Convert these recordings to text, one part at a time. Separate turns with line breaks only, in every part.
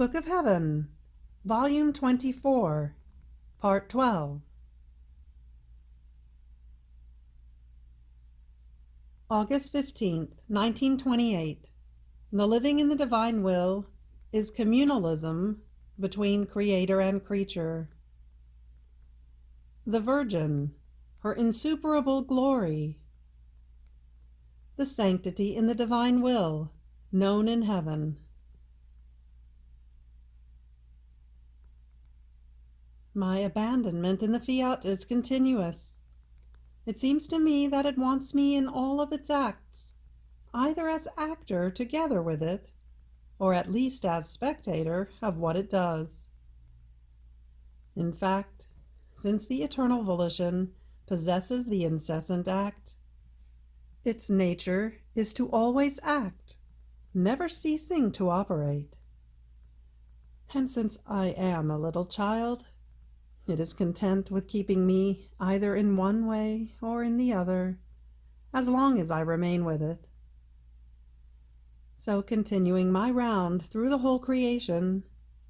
Book of Heaven, Volume 24, Part 12. August 15th, 1928. The living in the divine will is communalism between creator and creature. The Virgin, her insuperable glory. The sanctity in the divine will, known in heaven. My abandonment in the Fiat is continuous. It seems to me that it wants me in all of its acts, either as actor together with it, or at least as spectator of what it does. In fact, since the eternal volition possesses the incessant act, its nature is to always act, never ceasing to operate. And since I am a little child, it is content with keeping me either in one way or in the other, as long as I remain with it. So, continuing my round through the whole creation,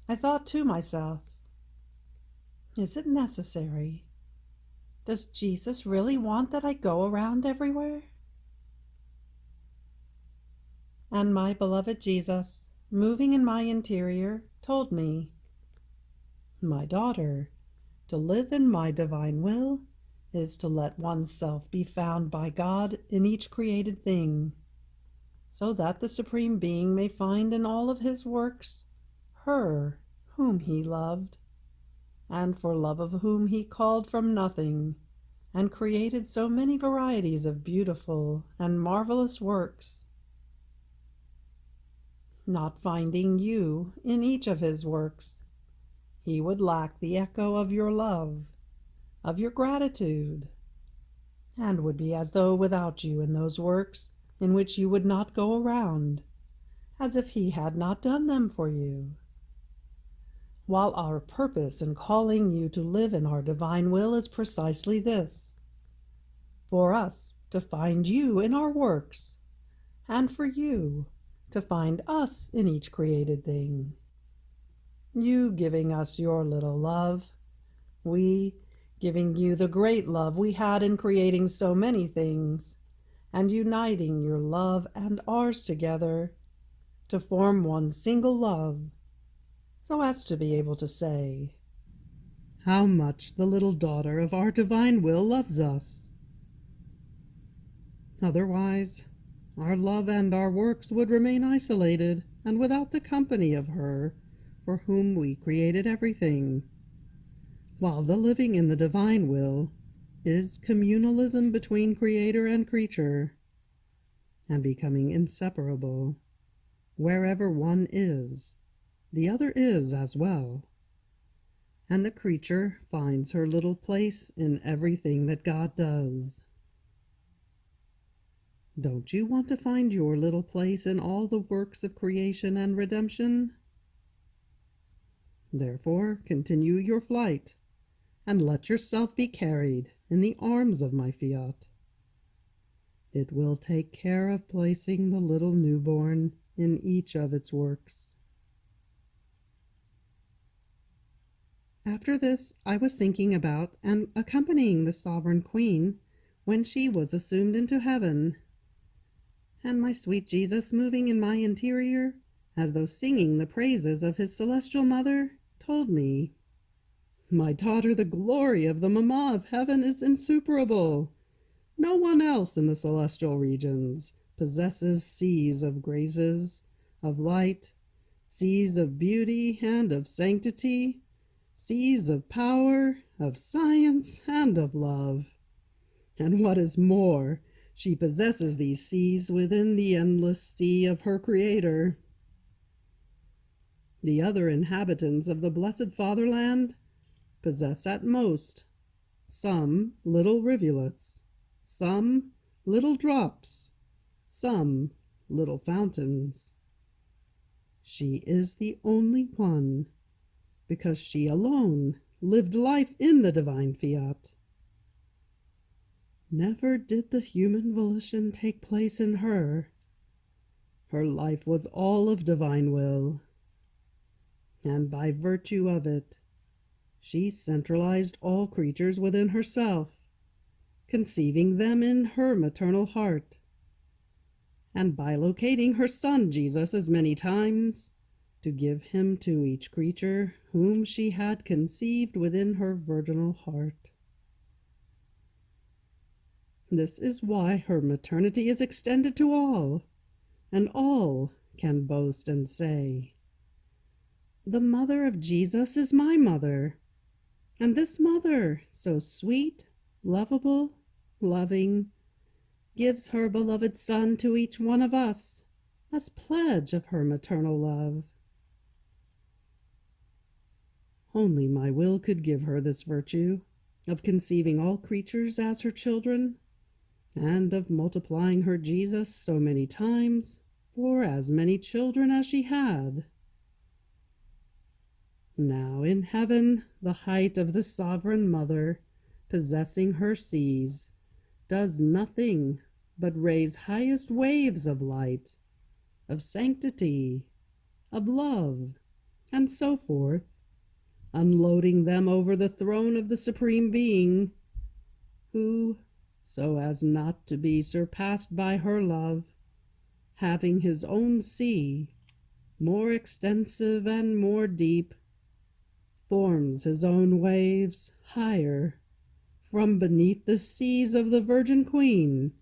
I thought to myself, is it necessary? Does Jesus really want that I go around everywhere? And my beloved Jesus, moving in my interior, told me, "My daughter, to live in my divine will is to let oneself be found by God in each created thing, so that the Supreme Being may find in all of his works her whom he loved, and for love of whom he called from nothing, and created so many varieties of beautiful and marvelous works. Not finding you in each of his works, he would lack the echo of your love, of your gratitude, and would be as though without you in those works in which you would not go around, as if he had not done them for you. While our purpose in calling you to live in our divine will is precisely this, for us to find you in our works, and for you to find us in each created thing. You giving us your little love, we giving you the great love we had in creating so many things, and uniting your love and ours together to form one single love, so as to be able to say, 'How much the little daughter of our divine will loves us.' Otherwise, our love and our works would remain isolated and without the company of her for whom we created everything, while the living in the divine will is communalism between creator and creature, and becoming inseparable. Wherever one is, the other is as well, and the creature finds her little place in everything that God does. Don't you want to find your little place in all the works of creation and redemption? Therefore, continue your flight, and let yourself be carried in the arms of my Fiat. It will take care of placing the little newborn in each of its works." After this, I was thinking about and accompanying the Sovereign Queen when she was assumed into heaven, and my sweet Jesus moving in my interior, as though singing the praises of his celestial mother, told me, "My daughter, the glory of the Mamma of heaven is insuperable. No one else in the celestial regions possesses seas of graces, of light, seas of beauty and of sanctity, seas of power, of science, and of love. And what is more, she possesses these seas within the endless sea of her Creator. The other inhabitants of the blessed fatherland possess at most some little rivulets, some little drops, some little fountains. She is the only one, because she alone lived life in the divine Fiat. Never did the human volition take place in her. Her life was all of divine will. and by virtue of it, she centralized all creatures within herself, conceiving them in her maternal heart, and by locating her Son Jesus as many times, to give him to each creature whom she had conceived within her virginal heart. This is why her maternity is extended to all, and all can boast and say, "The mother of Jesus is my mother, and this mother, so sweet, lovable, loving, gives her beloved Son to each one of us as pledge of her maternal love." Only my will could give her this virtue of conceiving all creatures as her children, and of multiplying her Jesus so many times for as many children as she had. Now in heaven, the height of the sovereign mother, possessing her seas, does nothing but raise highest waves of light, of sanctity, of love, and so forth, unloading them over the throne of the Supreme Being, who, so as not to be surpassed by her love, having his own sea, more extensive and more deep, forms his own waves higher from beneath the seas of the Virgin Queen,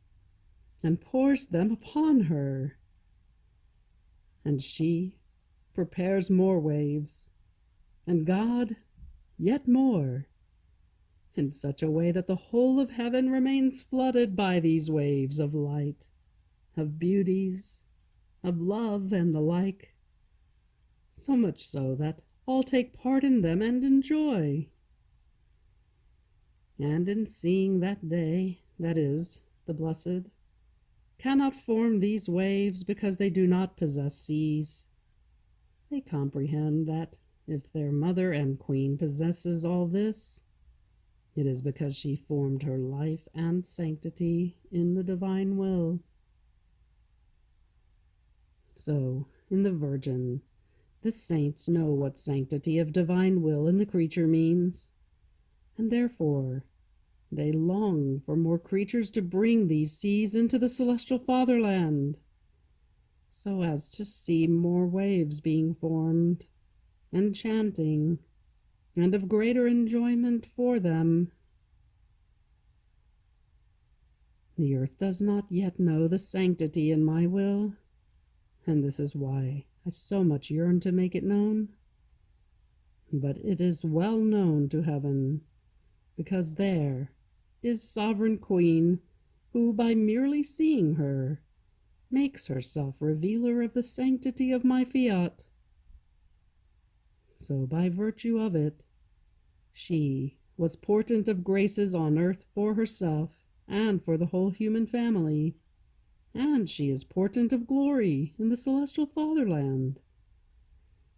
and pours them upon her. And she prepares more waves, and God yet more, in such a way that the whole of heaven remains flooded by these waves of light, of beauties, of love, and the like, so much so that all take part in them and enjoy. And in seeing that they, that is, the blessed, cannot form these waves because they do not possess seas, they comprehend that if their mother and queen possesses all this, it is because she formed her life and sanctity in the divine will. So, in the Virgin, the saints know what sanctity of divine will in the creature means, and therefore they long for more creatures to bring these seas into the celestial fatherland, so as to see more waves being formed, enchanting, and of greater enjoyment for them. The earth does not yet know the sanctity in my will, and this is why I so much yearn to make it known. But it is well known to heaven, because there is Sovereign Queen, who by merely seeing her makes herself revealer of the sanctity of my fiat. So by virtue of it, she was portent of graces on earth for herself and for the whole human family, and she is portent of glory in the celestial fatherland.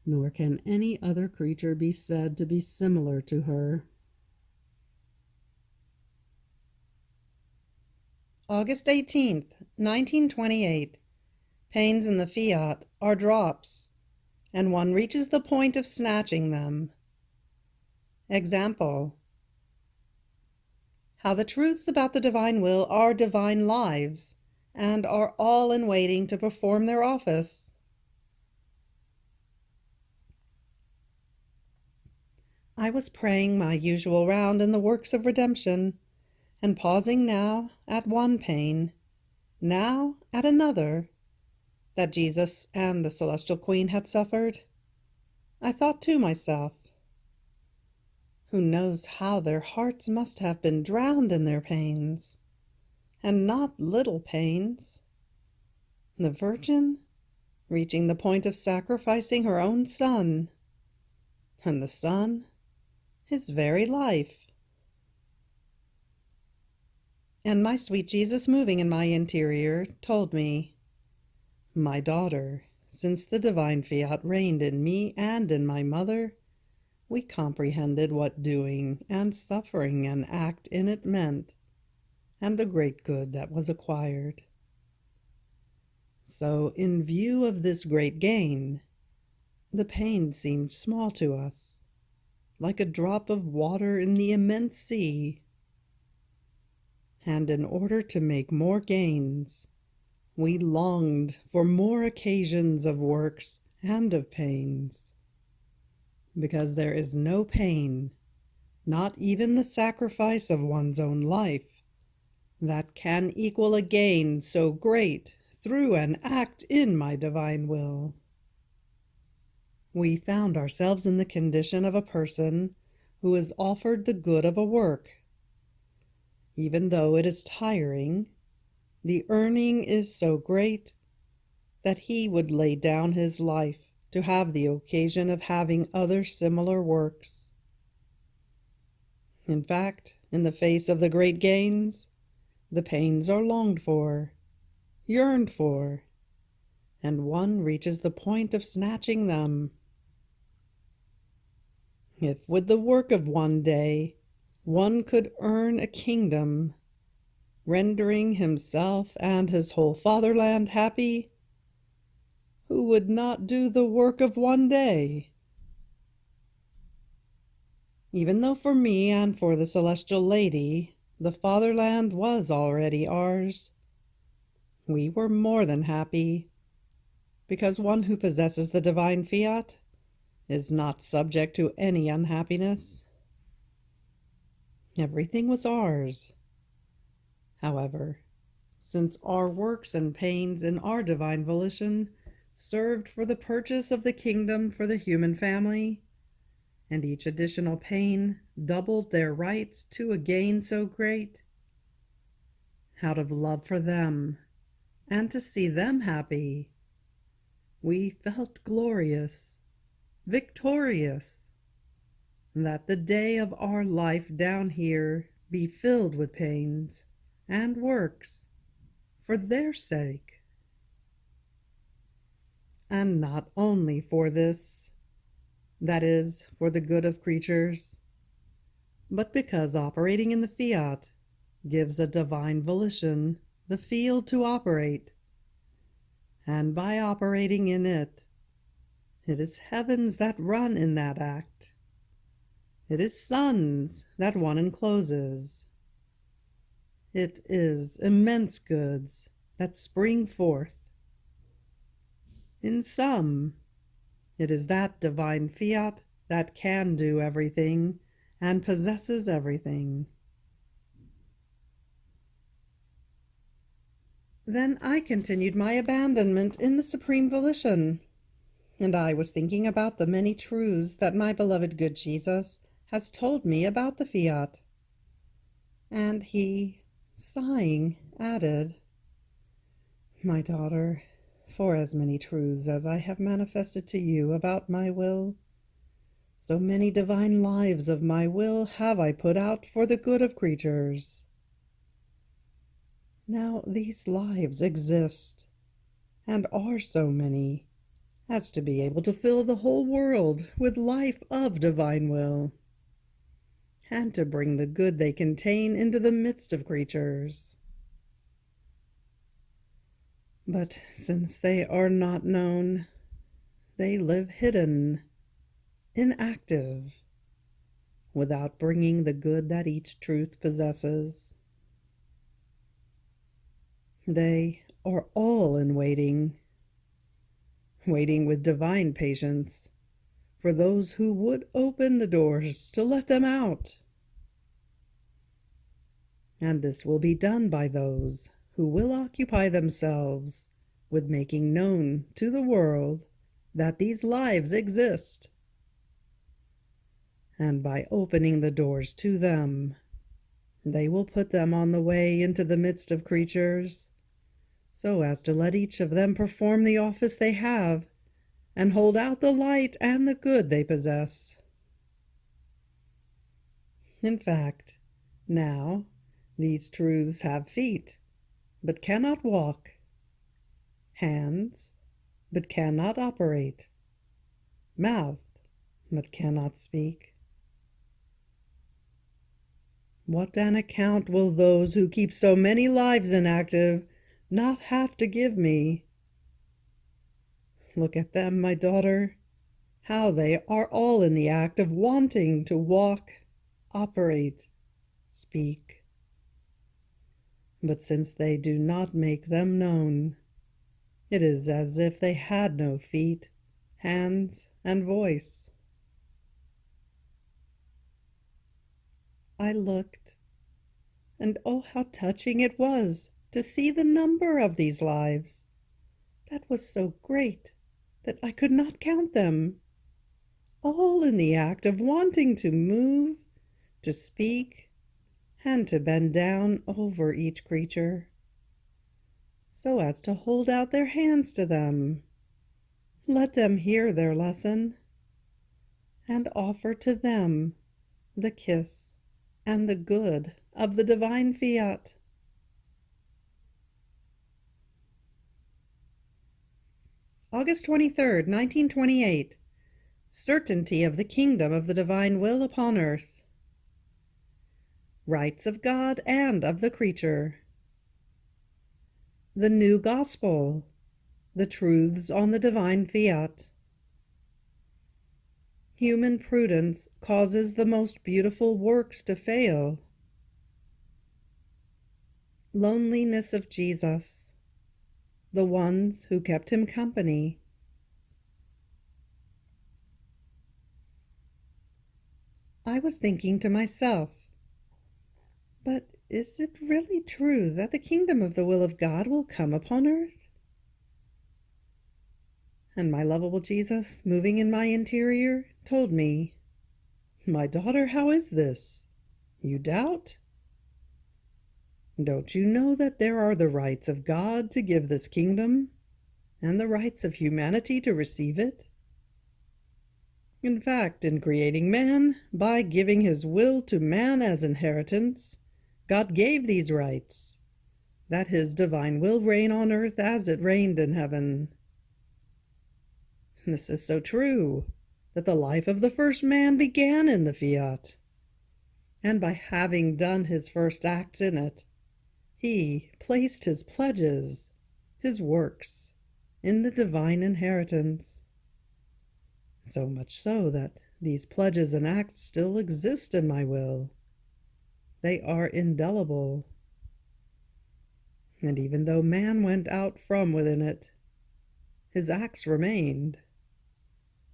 Nor can any other creature be said to be similar to her. August 18th, 1928. Pains in the Fiat are drops, and one reaches the point of snatching them. Example: how the truths about the divine will are divine lives, and are all in waiting to perform their office. I was praying my usual round in the works of redemption, and pausing now at one pain, now at another, that Jesus and the Celestial Queen had suffered, I thought to myself, who knows how their hearts must have been drowned in their pains, and not little pains. The Virgin reaching the point of sacrificing her own Son, and the Son his very life, and my sweet Jesus moving in my interior told me, "My daughter, since the divine fiat reigned in me and in my mother, we comprehended what doing and suffering an act in it meant, and the great good that was acquired. So in view of this great gain, The pain seemed small to us, like a drop of water in the immense sea. And in order to make more gains, we longed for more occasions of works and of pains. Because there is no pain, not even the sacrifice of one's own life, that can equal a gain so great through an act in my divine will. We found ourselves in the condition of a person who is offered the good of a work. Even though it is tiring, the earning is so great that he would lay down his life to have the occasion of having other similar works. In fact, in the face of the great gains, the pains are longed for, yearned for, and one reaches the point of snatching them. If with the work of one day one could earn a kingdom, rendering himself and his whole fatherland happy, who would not do the work of one day? Even though for me and for the celestial lady the fatherland was already ours, we were more than happy, because one who possesses the divine fiat is not subject to any unhappiness. Everything was ours. However, since our works and pains in our divine volition served for the purchase of the kingdom for the human family, and each additional pain doubled their rights to a gain so great, out of love for them and to see them happy, we felt glorious, victorious, that the day of our life down here be filled with pains and works for their sake. And not only for this, that is, for the good of creatures, but because operating in the fiat gives a divine volition the field to operate, and by operating in it, it is heavens that run in that act. It is suns that one encloses. It is immense goods that spring forth. In sum, it is that divine fiat that can do everything and possesses everything. Then I continued my abandonment in the supreme volition, and I was thinking about the many truths that my beloved good Jesus has told me about the fiat. And he, sighing, added, "My daughter, for as many truths as I have manifested to you about my will, so many divine lives of my will have I put out for the good of creatures. Now these lives exist, and are so many, as to be able to fill the whole world with life of divine will, and to bring the good they contain into the midst of creatures. But since they are not known, they live hidden, inactive, without bringing the good that each truth possesses. They are all in waiting with divine patience for those who would open the doors to let them out. And this will be done by those who will occupy themselves with making known to the world that these lives exist, and by opening the doors to them, they will put them on the way into the midst of creatures, so as to let each of them perform the office they have, and hold out the light and the good they possess. In fact, now, these truths have feet, but cannot walk, hands, but cannot operate, mouth, but cannot speak. What an account will those who keep so many lives inactive not have to give me? Look at them, my daughter. how they are all in the act of wanting to walk, operate, speak. But since they do not make them known, it is as if they had no feet, hands, and voice. I looked, and oh, how touching it was to see the number of these lives. That was so great that I could not count them, all in the act of wanting to move, to speak, and to bend down over each creature, so as to hold out their hands to them, let them hear their lesson, and offer to them the kiss and the good of the divine Fiat. August 23rd, 1928. Certainty of the kingdom of the divine will upon earth. Rights of God and of the creature. The new gospel. The truths on the divine Fiat. Human prudence causes the most beautiful works to fail. Loneliness of Jesus. The ones who kept him company. I was thinking to myself, but is it really true that the kingdom of the will of God will come upon earth? And my lovable Jesus, moving in my interior, told me, "My daughter, how is this? You doubt? Don't you know that there are the rights of God to give this kingdom, and the rights of humanity to receive it? In fact, in creating man, by giving his will to man as inheritance, God gave these rights, that his divine will reign on earth as it reigned in heaven." This is so true, that the life of the first man began in the Fiat, and by having done his first acts in it, he placed his pledges, his works, in the divine inheritance. So much so that these pledges and acts still exist in my will. They are indelible. And even though man went out from within it, his acts remained.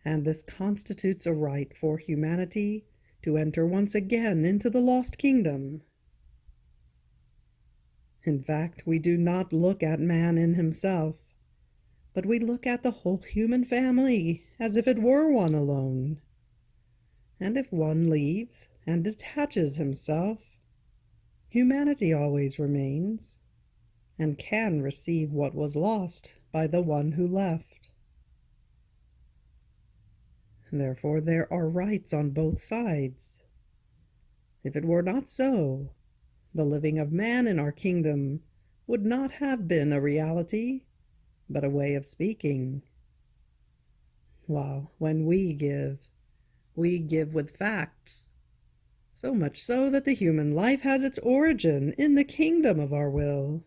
And this constitutes a right for humanity to enter once again into the lost kingdom. In fact, we do not look at man in himself, but we look at the whole human family as if it were one alone. And if one leaves and detaches himself, humanity always remains, and can receive what was lost by the one who left. Therefore, there are rights on both sides. If it were not so, the living of man in our kingdom would not have been a reality, but a way of speaking. While when we give with facts, so much so that the human life has its origin in the kingdom of our will.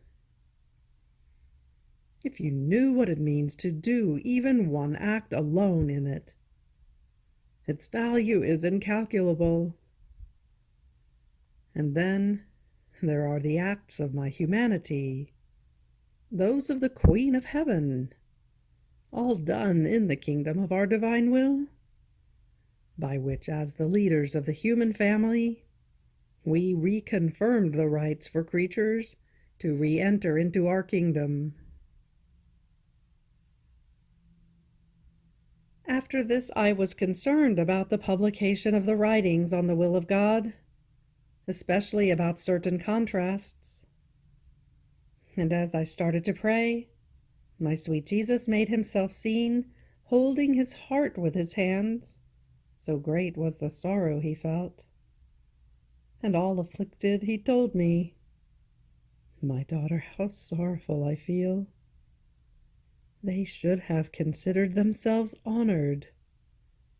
If you knew what it means to do even one act alone in it, its value is incalculable. And then there are the acts of my humanity, those of the Queen of Heaven, all done in the kingdom of our divine will, by which, as the leaders of the human family, we reconfirmed the rights for creatures to re-enter into our kingdom. After this, I was concerned about the publication of the writings on the will of God, especially about certain contrasts. And as I started to pray, my sweet Jesus made himself seen, holding his heart with his hands, so great was the sorrow he felt. And all afflicted, he told me, "My daughter, how sorrowful I feel. They should have considered themselves honored,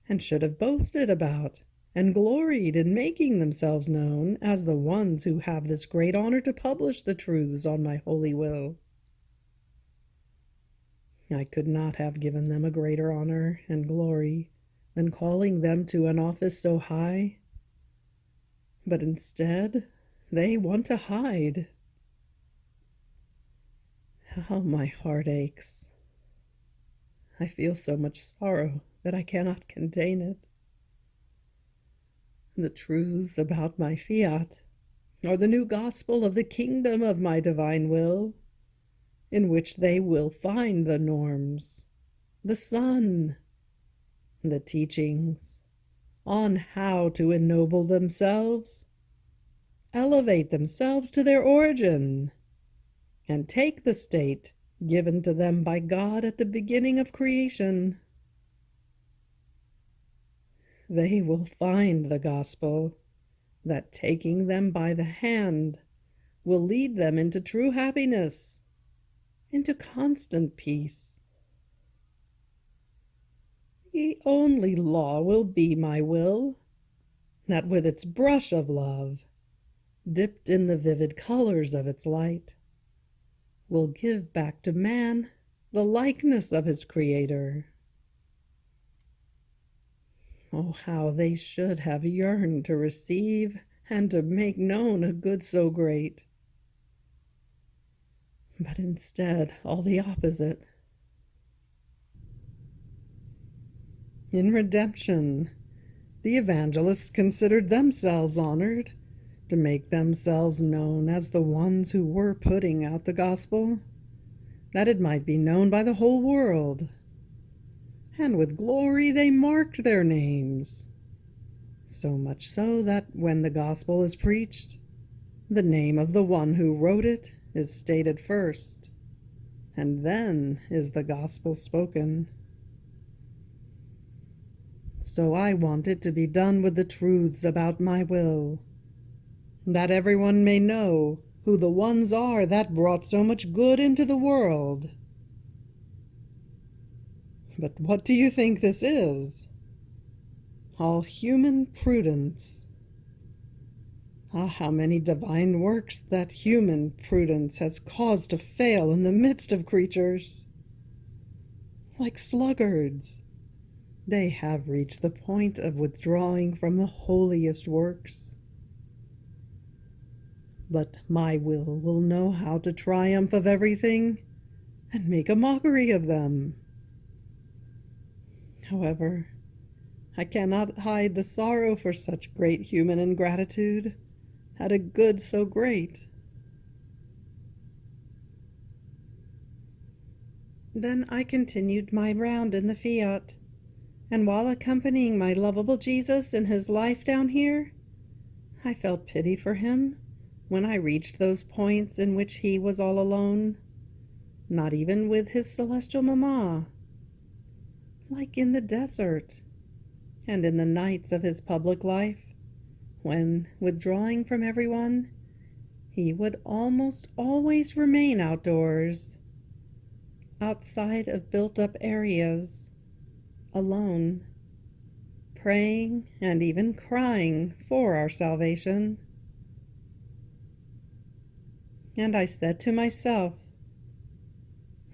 and should have boasted about and gloried in making themselves known as the ones who have this great honor to publish the truths on my holy will. I could not have given them a greater honor and glory than calling them to an office so high. But instead, they want to hide. How my heart aches. I feel so much sorrow that I cannot contain it. The truths about my fiat are the new gospel of the kingdom of my divine will, in which they will find the norms, the sun, the teachings on how to ennoble themselves, elevate themselves to their origin, and take the state given to them by God at the beginning of creation. They will find the gospel that, taking them by the hand, will lead them into true happiness, into constant peace. The only law will be my will, that with its brush of love, dipped in the vivid colors of its light, will give back to man the likeness of his Creator. Oh, how they should have yearned to receive and to make known a good so great. But instead, all the opposite. In redemption, the evangelists considered themselves honored to make themselves known as the ones who were putting out the gospel, that it might be known by the whole world. And with glory they marked their names, so much so that when the gospel is preached, the name of the one who wrote it is stated first, and then is the gospel spoken. So I want it to be done with the truths about my will, that everyone may know who the ones are that brought so much good into the world. But what do you think this is? All human prudence. Ah, how many divine works that human prudence has caused to fail in the midst of creatures. Like sluggards, they have reached the point of withdrawing from the holiest works. But my will know how to triumph of everything and make a mockery of them. However, I cannot hide the sorrow for such great human ingratitude at a good so great. Then I continued my round in the Fiat, and while accompanying my lovable Jesus in his life down here, I felt pity for him when I reached those points in which he was all alone, not even with his celestial mamma, like in the desert, and in the nights of his public life, when, withdrawing from everyone, he would almost always remain outdoors, outside of built-up areas, alone, praying and even crying for our salvation. And I said to myself,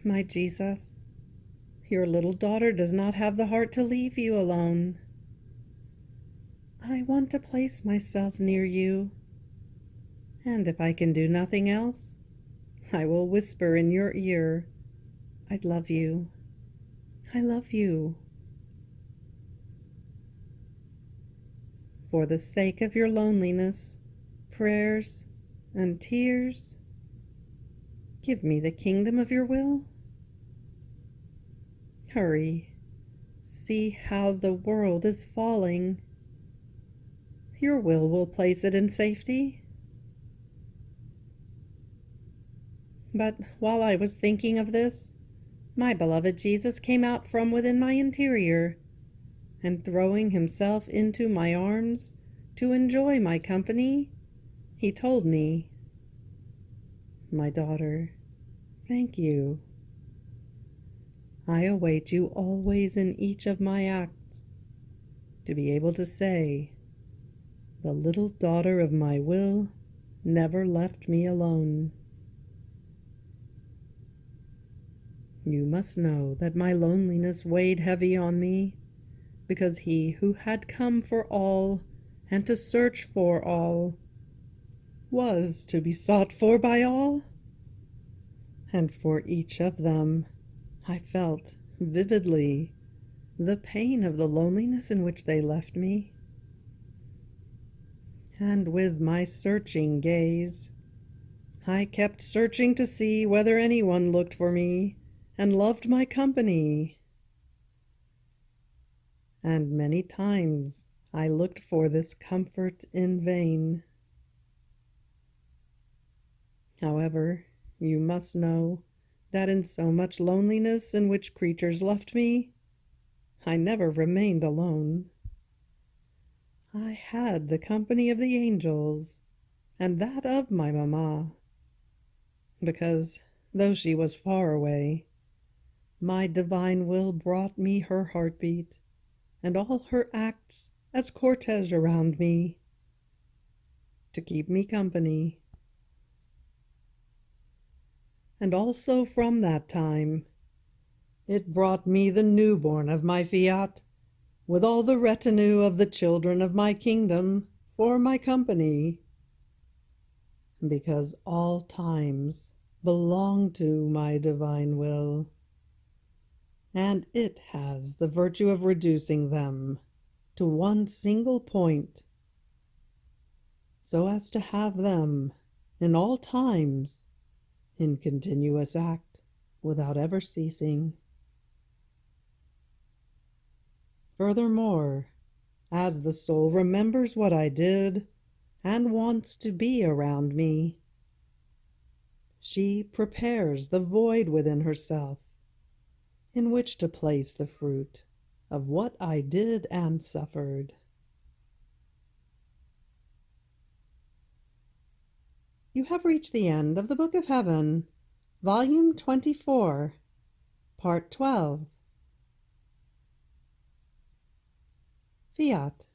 "My Jesus, your little daughter does not have the heart to leave you alone. I want to place myself near you, and if I can do nothing else, I will whisper in your ear, I love you. I love you. For the sake of your loneliness, prayers, and tears, give me the kingdom of your will. Hurry, see how the world is falling. Your will place it in safety." But while I was thinking of this, my beloved Jesus came out from within my interior, and throwing himself into my arms to enjoy my company, he told me, "My daughter, thank you. I await you always in each of my acts, to be able to say, the little daughter of my will never left me alone." You must know that my loneliness weighed heavy on me, because he who had come for all and to search for all was to be sought for by all. And for each of them I felt vividly the pain of the loneliness in which they left me. And with my searching gaze, I kept searching to see whether anyone looked for me and loved my company. And many times I looked for this comfort in vain. However, you must know that in so much loneliness in which creatures left me, I never remained alone. I had the company of the angels, and that of my mamma, because, though she was far away, my divine will brought me her heartbeat, and all her acts as cortege around me, to keep me company. And also from that time, it brought me the newborn of my Fiat, with all the retinue of the children of my kingdom for my company, because all times belong to my divine will, and it has the virtue of reducing them to one single point, so as to have them in all times in continuous act without ever ceasing. Furthermore, as the soul remembers what I did and wants to be around me, she prepares the void within herself in which to place the fruit of what I did and suffered. You have reached the end of the Book of Heaven, Volume 24, Part 12. Fiat.